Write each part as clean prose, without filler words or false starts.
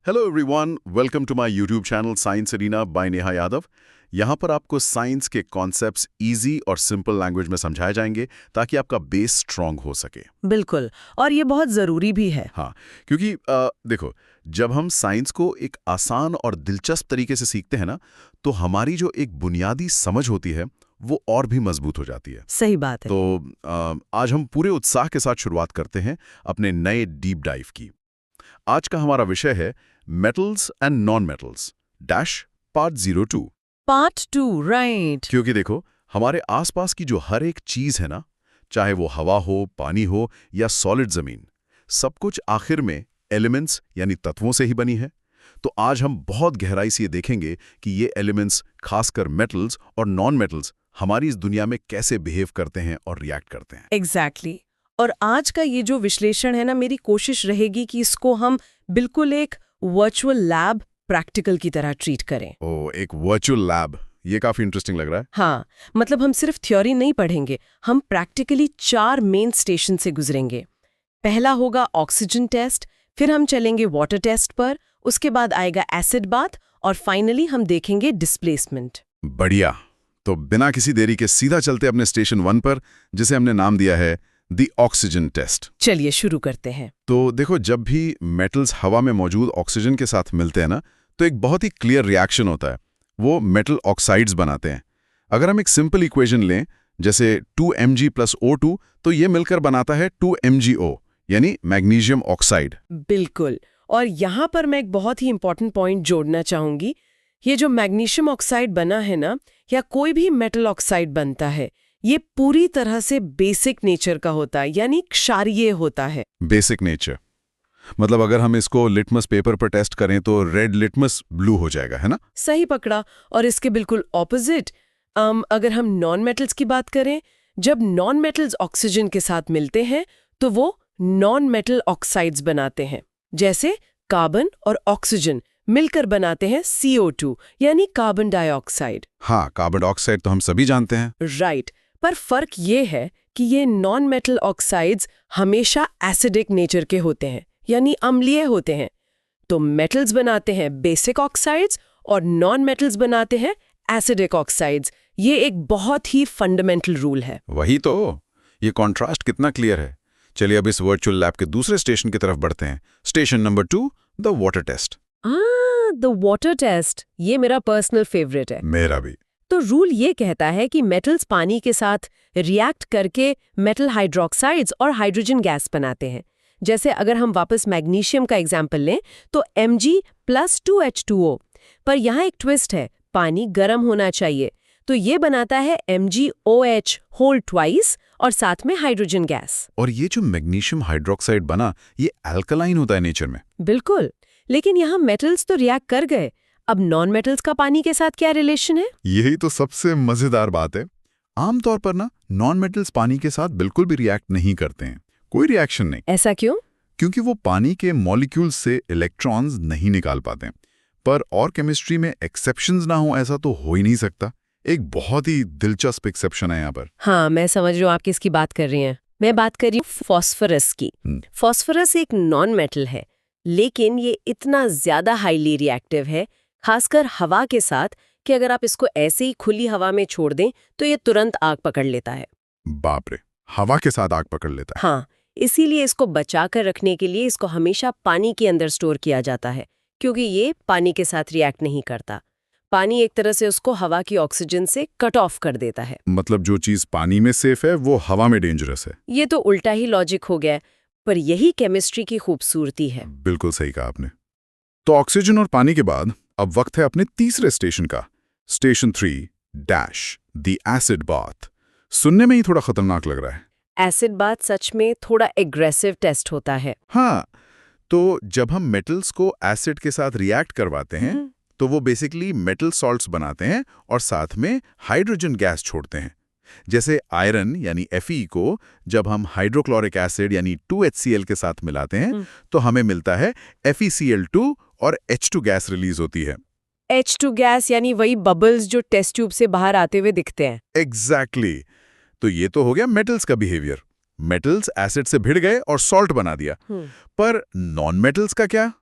Hello everyone, welcome to my YouTube channel Science Arena by Neha Yadav. यहाँ पर आपको science के कॉन्सेप्ट्स इजी और सिंपल लैंग्वेज में समझाए जाएंगे ताकि आपका बेस स्ट्रांग हो सके। बिल्कुल। और ये बहुत ज़रूरी भी है। हाँ, क्योंकि देखो, जब हम साइंस को एक आसान और दिलचस्प तरीके से सीखते हैं ना, तो हमारी जो एक बुनियादी समझ होती है वो और भी मजबूत हो जाती है। सही बात है। तो आज हम पूरे उत्साह के साथ शुरुआत करते हैं अपने नए डीप डाइव की। आज का हमारा विषय है metals and non metals dash part 02। Part 2, right. क्योंकि देखो, हमारे आसपास की जो हर एक चीज है ना, चाहे वो हवा हो, पानी हो या सॉलिड जमीन, सब कुछ आखिर में एलिमेंट्स यानी तत्वों से ही बनी है। तो आज हम बहुत गहराई से ये देखेंगे कि ये एलिमेंट्स, खासकर मेटल्स और नॉन मेटल्स, हमारी इस दुनिया में कैसे बिहेव करते हैं और रिएक्ट करते हैं। एग्जैक्टली। और आज का ये जो विश्लेषण है ना, मेरी कोशिश रहेगी कि इसको हम बिल्कुल एक वर्चुअल लैब प्रैक्टिकल की तरह ट्रीट करें। ओ, एक वर्चुअल लैब, ये काफी इंटरेस्टिंग लग रहा है। हाँ, मतलब हम सिर्फ थ्योरी नहीं पढ़ेंगे, हम प्रैक्टिकली 4 मेन स्टेशन से गुजरेंगे। पहला होगा ऑक्सीजन टेस्ट, फिर हम चलेंगे वाटर टेस्ट पर, उसके बाद आएगा एसिड बाथ और फाइनली हम देखेंगे डिस्प्लेसमेंट। बढ़िया। तो बिना किसी देरी के सीधा चलते अपने स्टेशन 1 पर, जिसे हमने नाम दिया है द ऑक्सीजन टेस्ट। चलिए शुरू करते हैं। तो देखो, जब भी मेटल्स हवा में मौजूद ऑक्सीजन के साथ मिलते हैं ना, तो एक बहुत ही क्लियर रिएक्शन होता है। वो मेटल ऑक्साइड्स बनाते हैं। अगर हम एक सिंपल इक्वेशन लें, जैसे 2Mg + O2, तो ये मिलकर बनाता है 2MgO, यानी मैग्नीशियम ऑक्साइड। बिल्कुल। और यहाँ पर मैं एक बहुत ही इंपॉर्टेंट पॉइंट जोड़ना चाहूंगी। ये जो मैग्नीशियम ऑक्साइड बना है ना, या कोई भी मेटल ऑक्साइड बनता है, ये पूरी तरह से बेसिक नेचर का होता है, यानी क्षारीय होता है। बेसिक नेचर मतलब अगर हम इसको लिटमस पेपर पर टेस्ट करें तो रेड लिटमस ब्लू हो जाएगा, है ना? सही पकड़ा। और इसके बिल्कुल ऑपोजिट, अगर हम नॉन मेटल्स की बात करें, जब नॉन मेटल्स ऑक्सीजन के साथ मिलते हैं तो वो नॉन मेटल ऑक्साइड्स बनाते हैं। जैसे कार्बन और ऑक्सीजन मिलकर बनाते हैं CO2, यानी कार्बन डाइऑक्साइड। हाँ, कार्बन डाइऑक्साइड तो हम सभी जानते हैं। राइट। पर फर्क ये है कि ये नॉन मेटल ऑक्साइड्स हमेशा एसिडिक नेचर के होते हैं, यानी अम्लीय होते हैं। तो मेटल्स बनाते हैं बेसिक ऑक्साइड्स और नॉन मेटल्स बनाते हैं एसिडिक ऑक्साइड्स। ये एक बहुत ही फंडामेंटल रूल है। वही तो, ये कॉन्ट्रास्ट कितना क्लियर है। चलिए अब इस वर्चुअल लैब के दूसरे स्टेशन की तरफ बढ़ते हैं। Station number 2, the water test. The water test, ये मेरा पर्सनल फेवरेट है। मेरा भी। तो रूल ये कहता है कि मेटल्स पानी के साथ रिएक्ट करके मेटल हाइड्रोक्साइड्स और हाइड्रोजन गैस बनाते हैं। जैसे अगर हम वापस मैग्नीशियम का एग्जाम्पल लें तो Mg + 2H2O। पर यहाँ एक ट्विस्ट है, पानी गर्म होना चाहिए, तो ये बनाता है MgOH होल ट्वाइस और साथ में हाइड्रोजन गैस। और ये जो मैग्नीशियम हाइड्रोक्साइड बना, ये अल्कलाइन होता है नेचर में। बिल्कुल। लेकिन यहाँ मेटल्स तो रिएक्ट कर गए, अब नॉन मेटल्स का पानी के साथ क्या रिलेशन है? यही तो सबसे मजेदार बात है। आमतौर पर ना, नॉन मेटल्स पानी के साथ बिल्कुल भी रिएक्ट नहीं करते हैं, कोई रिएक्शन नहीं। ऐसा क्यों? क्योंकि वो पानी के मॉलिक्यूल्स से इलेक्ट्रॉन्स नहीं निकाल पाते हैं। पर और केमिस्ट्री में एक्सेप्शंस ना हो ऐसा तो हो ही नहीं सकता। एक बहुत ही दिलचस्प एक्सेप्शन है यहाँ पर। हाँ, मैं समझ रही हूँ आप किसकी बात कर रही हैं। मैं बात कर रही हूँ फॉस्फोरस की। फॉस्फोरस एक नॉन मेटल है, लेकिन ये इतना ज्यादा हाईली रिएक्टिव है, खासकर हवा के साथ, कि अगर आप इसको ऐसे ही खुली हवा में छोड़ दें तो ये तुरंत आग पकड़ लेता है। बाप रे, हवा के साथ आग पकड़ लेता है। हाँ, इसीलिए इसको बचाकर रखने के लिए इसको हमेशा पानी के अंदर स्टोर किया जाता है, क्योंकि ये पानी के साथ रिएक्ट नहीं करता। पानी एक तरह से उसको हवा की ऑक्सीजन से कट ऑफ कर देता है। मतलब जो चीज पानी में सेफ है वो हवा में डेंजरस है। ये तो उल्टा ही लॉजिक हो गया, पर यही केमिस्ट्री की खूबसूरती है। बिल्कुल सही कहा आपने। तो ऑक्सीजन और पानी के बाद अब वक्त है अपने तीसरे स्टेशन का। Station 3 dash the acid bath. सुनने में ही थोड़ा खतरनाक लग रहा है। एसिड बाथ सच में थोड़ा एग्रेसिव टेस्ट होता है। हाँ, तो जब हम मेटल्स को एसिड के साथ रिएक्ट करवाते हैं तो वो बेसिकली मेटल सॉल्ट्स बनाते हैं और साथ में हाइड्रोजन गैस छोड़ते हैं। जैसे आयरन यानी Fe को जब हम हाइड्रोक्लोरिक एसिड यानी 2HCl के साथ मिलाते हैं तो हमें मिलता है FeCl2 और H2 गैस रिलीज होती है। H2 गैस यानी वही बबल्स जो टेस्ट ट्यूब से बाहर आते हुए दिखते हैं। एग्जैक्टली। तो ये तो हो गया मेटल्स का बिहेवियर। मेटल्स एसिड से भिड़ गए और सॉल्ट बना दिया। पर नॉन मेटल्स का क्या?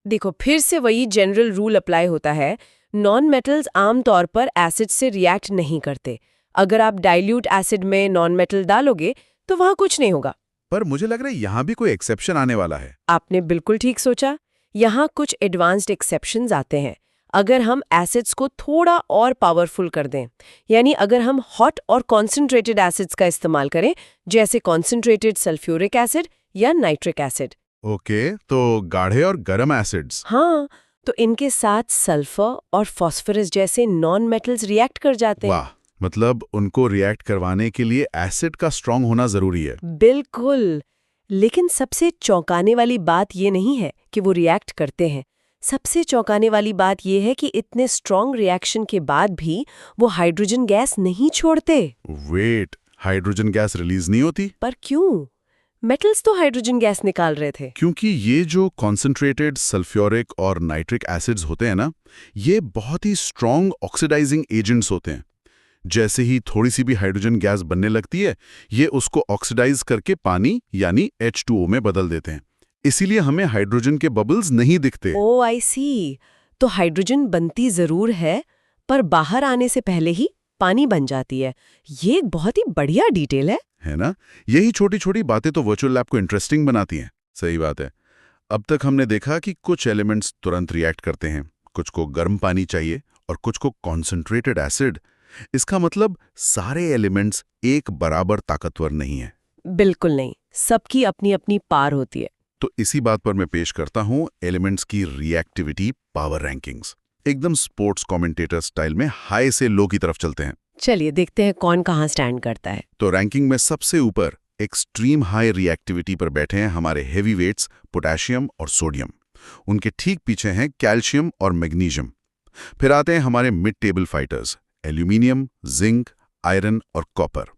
देखो फिर से वही जनरल रूल अप्लाई होता है। नॉन मेटल्स आमतौर पर एसिड से रिएक्ट नहीं करते। अगर आप डाइल्यूट एसिड में नॉन मेटल डालोगे तो वहाँ कुछ नहीं होगा। पर मुझे लग रहा है यहाँ भी कोई एक्सेप्शन आने वाला है। आपने बिल्कुल ठीक सोचा। यहाँ कुछ एडवांस्ड एक्सेप्शंस आते हैं। अगर हम एसिड्स को थोड़ा और पावरफुल कर दें, यानी अगर हम हॉट और कॉन्सेंट्रेटेड एसिड्स का इस्तेमाल करें, जैसे कॉन्सेंट्रेटेड सल्फ्यूरिक एसिड या नाइट्रिक एसिड। ओके, तो गाढ़े और गर्म एसिड्स। हाँ, तो इनके साथ सल्फर और फास्फोरस जैसे नॉन मेटल्स रिएक्ट कर जाते हैं। वाह, मतलब उनको रिएक्ट करवाने के लिए एसिड का स्ट्रांग होना जरूरी है। बिल्कुल। लेकिन सबसे चौंकाने वाली बात ये नहीं है कि वो रिएक्ट करते हैं। सबसे चौंकाने वाली बात ये है कि इतने स्ट्रॉन्ग रिएक्शन के बाद भी वो हाइड्रोजन गैस नहीं छोड़ते। वेट, हाइड्रोजन गैस रिलीज नहीं होती? पर क्यों? मेटल्स तो हाइड्रोजन गैस निकाल रहे थे। क्योंकि ये जो कॉन्सेंट्रेटेड सल्फ्यूरिक और नाइट्रिक एसिड्स होते हैं ना, ये बहुत ही स्ट्रॉन्ग ऑक्सीडाइजिंग एजेंट्स होते हैं। जैसे ही थोड़ी सी भी हाइड्रोजन गैस बनने लगती है, ये उसको ऑक्सीडाइज करके पानी यानी H2O में बदल देते हैं। इसीलिए हमें हाइड्रोजन के बबल्स नहीं दिखते। ओह आई सी। तो हाइड्रोजन बनती जरूर है, पर बाहर आने से पहले ही पानी बन जाती है। ये एक बहुत ही बढ़िया डिटेल है ना? यही छोटी छोटी बातें तो वर्चुअल लैब को इंटरेस्टिंग बनाती हैं। सही बात है। अब तक हमने देखा कि कुछ एलिमेंट्स तुरंत रिएक्ट करते हैं, कुछ को गर्म पानी चाहिए और कुछ को कॉन्सेंट्रेटेड एसिड। इसका मतलब सारे एलिमेंट्स एक बराबर ताकतवर नहीं है। बिल्कुल नहीं, सबकी अपनी अपनी पार होती है। तो इसी बात पर मैं पेश करता हूं एलिमेंट्स की रिएक्टिविटी पावर रैंकिंग्स। एकदम स्पोर्ट्स कमेंटेटर स्टाइल में हाई से लो की तरफ चलते हैं। चलिए देखते हैं कौन कहाँ स्टैंड करता है। तो रैंकिंग में सबसे ऊपर एक्सट्रीम हाई रिएक्टिविटी पर बैठे हैं हमारे हेवी वेट्स पोटेशियम और सोडियम। उनके ठीक पीछे हैं कैल्शियम और मैग्नीशियम। फिर आते हैं हमारे mid table fighters aluminium, zinc, iron और कॉपर।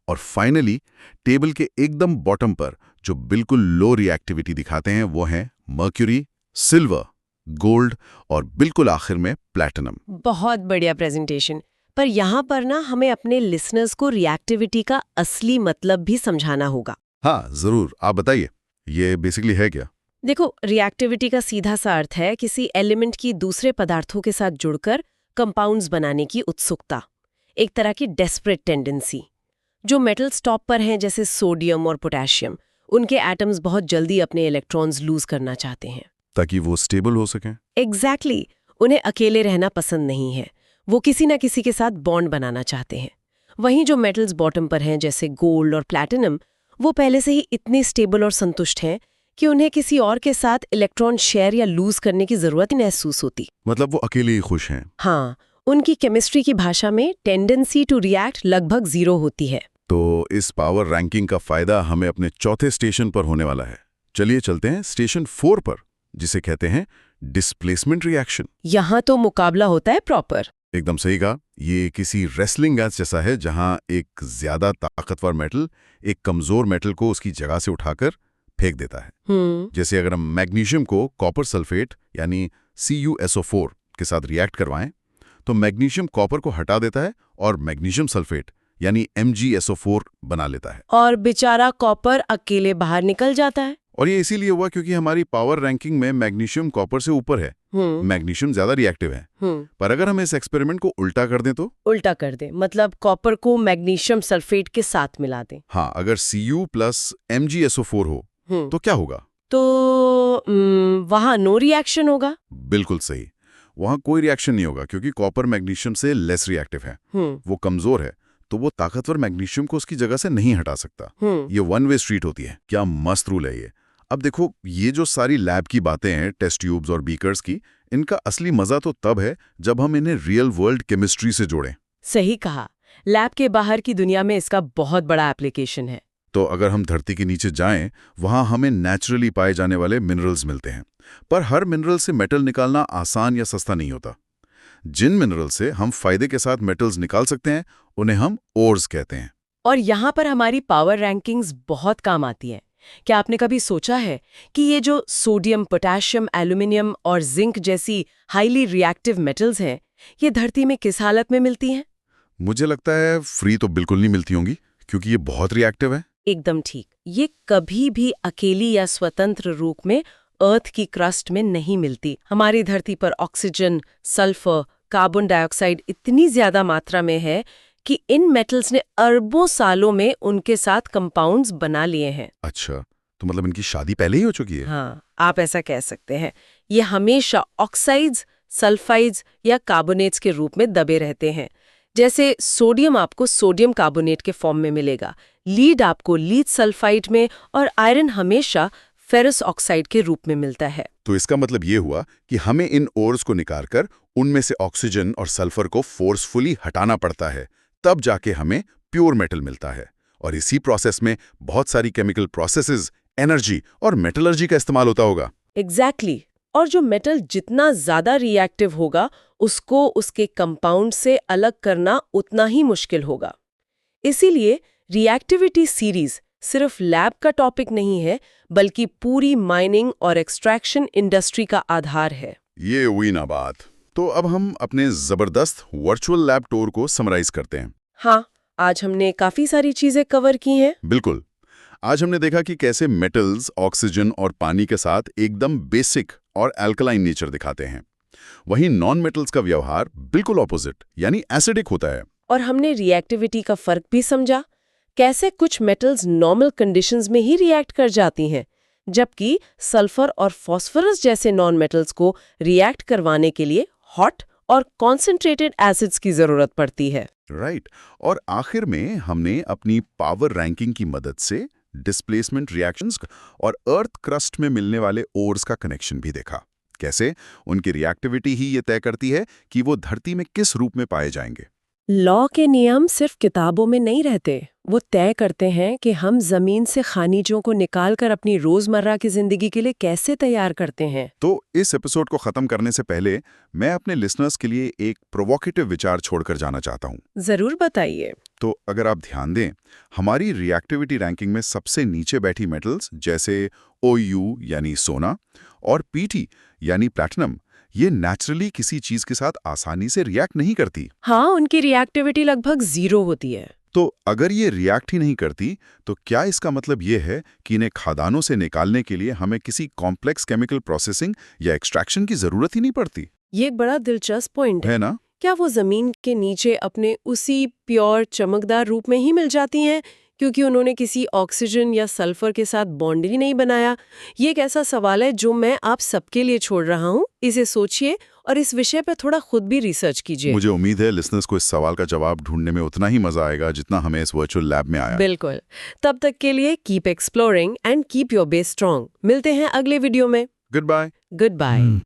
और फाइनली टेबल के एकदम बॉटम पर जो बिल्कुल लो रिएक्टिविटी दिखाते हैं वो हैं मर्क्यूरी, सिल्वर, गोल्ड और बिल्कुल आखिर में प्लैटिनम। बहुत बढ़िया प्रेजेंटेशन। पर यहाँ पर ना हमें अपने लिसनर्स को रिएक्टिविटी का असली मतलब भी समझाना होगा। हाँ जरूर, आप बताइए, ये बेसिकली है क्या? देखो, रिएक्टिविटी का सीधा सा अर्थ है किसी एलिमेंट की दूसरे पदार्थों के साथ जुड़कर कंपाउंड्स बनाने की उत्सुकता, एक तरह की डेस्परेट टेंडेंसी। जो मेटल्स टॉप पर हैं जैसे सोडियम और पोटेशियम, उनके एटम्स बहुत जल्दी अपने इलेक्ट्रॉन्स लूज करना चाहते हैं ताकि वो स्टेबल हो सकें। एग्जैक्टली। उन्हें अकेले रहना पसंद नहीं है, वो किसी न किसी के साथ बॉन्ड बनाना चाहते हैं। वहीं जो मेटल्स बॉटम पर हैं जैसे गोल्ड और प्लैटिनम, वो पहले से ही इतने स्टेबल और संतुष्ट हैं कि उन्हें किसी और के साथ इलेक्ट्रॉन शेयर या लूज करने की जरूरत ही महसूस होती। मतलब वो अकेले ही खुश हैं। हाँ, उनकी केमिस्ट्री की भाषा में टेंडेंसी टू रिएक्ट लगभग 0 होती है। तो इस पावर रैंकिंग का फायदा हमें अपने चौथे स्टेशन पर होने वाला है। चलिए चलते हैं स्टेशन 4 पर, जिसे कहते हैं डिस्प्लेसमेंट रिएक्शन। यहाँ तो मुकाबला होता है प्रॉपर। एकदम सही कहा। ये किसी रेसलिंग मैच जैसा है जहां एक ज्यादा ताकतवर मेटल एक कमजोर मेटल को उसकी जगह से उठाकर फेंक देता है। जैसे अगर हम मैग्नीशियम को कॉपर सल्फेट यानी CuSO4 के साथ रिएक्ट करवाएं, तो मैग्नीशियम कॉपर को हटा देता है और मैग्नीशियम सल्फेट यानी MgSO4 बना लेता है। और बेचारा कॉपर अकेले बाहर निकल जाता है। और ये इसीलिए हुआ क्योंकि हमारी पावर रैंकिंग में मैग्नीशियम कॉपर से ऊपर है। मैग्नीशियम ज्यादा रिएक्टिव है। पर अगर हम इस एक्सपेरिमेंट को उल्टा कर दें तो? उल्टा कर दें मतलब कॉपर को मैग्नीशियम सल्फेट के साथ मिला दें। हाँ, अगर Cu प्लस MgSO4 हो तो क्या होगा? तो वहाँ नो रिएक्शन होगा। बिल्कुल सही, वहाँ कोई रिएक्शन नहीं होगा क्योंकि कॉपर मैग्नीशियम से लेस रिएक्टिव है। वो कमजोर है, तो वो ताकतवर मैग्नीशियम को उसकी जगह से नहीं हटा सकता। ये वन वे स्ट्रीट होती है। क्या मस्त रूल है ये। अब देखो, ये जो सारी लैब की बातें हैं, टेस्ट ट्यूब्स और बीकर्स की, इनका असली मजा तो तब है जब हम इन्हें रियल वर्ल्ड केमिस्ट्री से जोड़ें। सही कहा, लैब के बाहर की दुनिया में इसका बहुत बड़ा एप्लीकेशन है। तो अगर हम धरती के नीचे जाएं, वहां हमें नेचुरली पाए जाने वाले मिनरल्स मिलते हैं। पर हर मिनरल से मेटल निकालना आसान या सस्ता नहीं होता। जिन मिनरल से हम फायदे के साथ मेटल्स निकाल सकते हैं, उन्हें हम ओर्स कहते हैं। और यहाँ पर हमारी पावर रैंकिंग्स बहुत काम आती हैं। क्या आपने कभी सोचा है कि ये जो सोडियम, पोटेशियम, एल्यूमिनियम और जिंक जैसी हाईली रिएक्टिव मेटल्स हैं, ये धरती में किस हालत में मिलती हैं? मुझे लगता है फ्री तो बिल्कुल नहीं मिलती होंगी, क्योंकि ये बहुत रिएक्टिव है। एकदम ठीक। ये कभी भी अकेली या स्वतंत्र रूप में अर्थ की क्रस्ट में नहीं मिलती। हमारी धरती पर ऑक्सीजन, सल्फर, कार्बन डाइऑक्साइड इतनी ज्यादा मात्रा में है कि इन मेटल्स ने अरबों सालों में उनके साथ कंपाउंड्स बना लिए हैं। अच्छा, तो मतलब इनकी शादी पहले ही हो चुकी है? हाँ, आप ऐसा कह सकते हैं। ये हमेशा ऑक्साइड्स, सल्फाइड्स या कार्बोनेट्स के रूप में दबे रहते हैं। जैसे सोडियम आपको सोडियम कार्बोनेट के फॉर्म में मिलेगा, लीड आपको लीड सल्फाइड में, और आयरन हमेशा फेरस ऑक्साइड के रूप में मिलता है। तो इसका मतलब ये हुआ कि हमें इन ओर्स को निकाल कर उनमें से ऑक्सीजन और सल्फर को फोर्सफुली हटाना पड़ता है, तब जाके हमें प्योर मेटल मिलता है। और इसी प्रोसेस में बहुत सारी केमिकल प्रोसेसेस, एनर्जी और मेटलर्जी का इस्तेमाल होता होगा। एग्जैक्टली। और जो मेटल जितना ज्यादा रिएक्टिव होगा, उसको उसके कंपाउंड से अलग करना उतना ही मुश्किल होगा। इसीलिए रिएक्टिविटी सीरीज सिर्फ लैब का टॉपिक नहीं है, बल्कि पूरी माइनिंग और एक्सट्रैक्शन इंडस्ट्री का आधार है। ये हुई ना बात। तो अब हम अपने जबरदस्त वर्चुअल लैब टूर को समराइज करते हैं। हाँ, आज हमने काफी सारी चीजें कवर की हैं। बिल्कुल। आज हमने देखा कि कैसे मेटल्स ऑक्सीजन और पानी के साथ एकदम बेसिक और अल्कलाइन नेचर दिखाते हैं। वहीं नॉन मेटल्स का व्यवहार बिल्कुल ऑपोजिट यानी एसिडिक होता है। और हमने रिएक्टिविटी का फर्क भी समझा, कैसे कुछ मेटल्स नॉर्मल कंडीशंस में ही रिएक्ट कर जाती हैं, जबकि सल्फर और फास्फोरस जैसे नॉन मेटल्स को रिएक्ट करवाने के लिए हॉट और कॉन्सेंट्रेटेड एसिड्स की जरूरत पड़ती है। राइट। और आखिर में हमने अपनी पावर रैंकिंग की मदद से डिस्प्लेसमेंट रिएक्शंस और अर्थ क्रस्ट में मिलने वाले ओर्स का कनेक्शन भी देखा। कैसे उनकी रिएक्टिविटी ही ये तय करती है कि वो धरती में किस रूप में पाए जाएंगे। लॉ के नियम सिर्फ किताबों में नहीं रहते, वो तय करते हैं कि हम जमीन से खनिजों को निकालकर अपनी रोजमर्रा की जिंदगी के लिए कैसे तैयार करते हैं। तो इस एपिसोड को खत्म करने से पहले मैं अपने लिसनर्स के लिए एक प्रोवोकेटिव विचार छोड़कर जाना चाहता हूँ। जरूर बताइए। तो अगर आप ध्यान दें, हमारी रिएक्टिविटी रैंकिंग में सबसे नीचे बैठी मेटल्स जैसे OU यानी सोना और PT यानी प्लैटिनम, ये नेचुरली किसी चीज के साथ आसानी से रिएक्ट नहीं करती। हाँ, उनकी रिएक्टिविटी लगभग 0 होती है। तो अगर ये रिएक्ट ही नहीं करती, तो क्या इसका मतलब ये है कि इन्हें खादानों से निकालने के लिए हमें किसी कॉम्प्लेक्स केमिकल प्रोसेसिंग या एक्सट्रैक्शन की जरूरत ही नहीं पड़ती? ये एक बड़ा दिलचस्प पॉइंट है ना? क्या वो जमीन के नीचे अपने उसी प्योर चमकदार रूप में ही मिल जाती हैं, क्योंकि उन्होंने किसी ऑक्सीजन या सल्फर के साथ बॉन्ड ही नहीं बनाया? ये एक ऐसा सवाल है जो मैं आप सबके लिए छोड़ रहा हूँ। इसे सोचिए और इस विषय पर थोड़ा खुद भी रिसर्च कीजिए। मुझे उम्मीद है लिसनर्स को इस सवाल का जवाब ढूंढने में उतना ही मजा आएगा जितना हमें इस वर्चुअल लैब में आया। बिल्कुल। तब तक के लिए keep exploring and keep your base strong. मिलते हैं अगले वीडियो में। Goodbye. Good bye.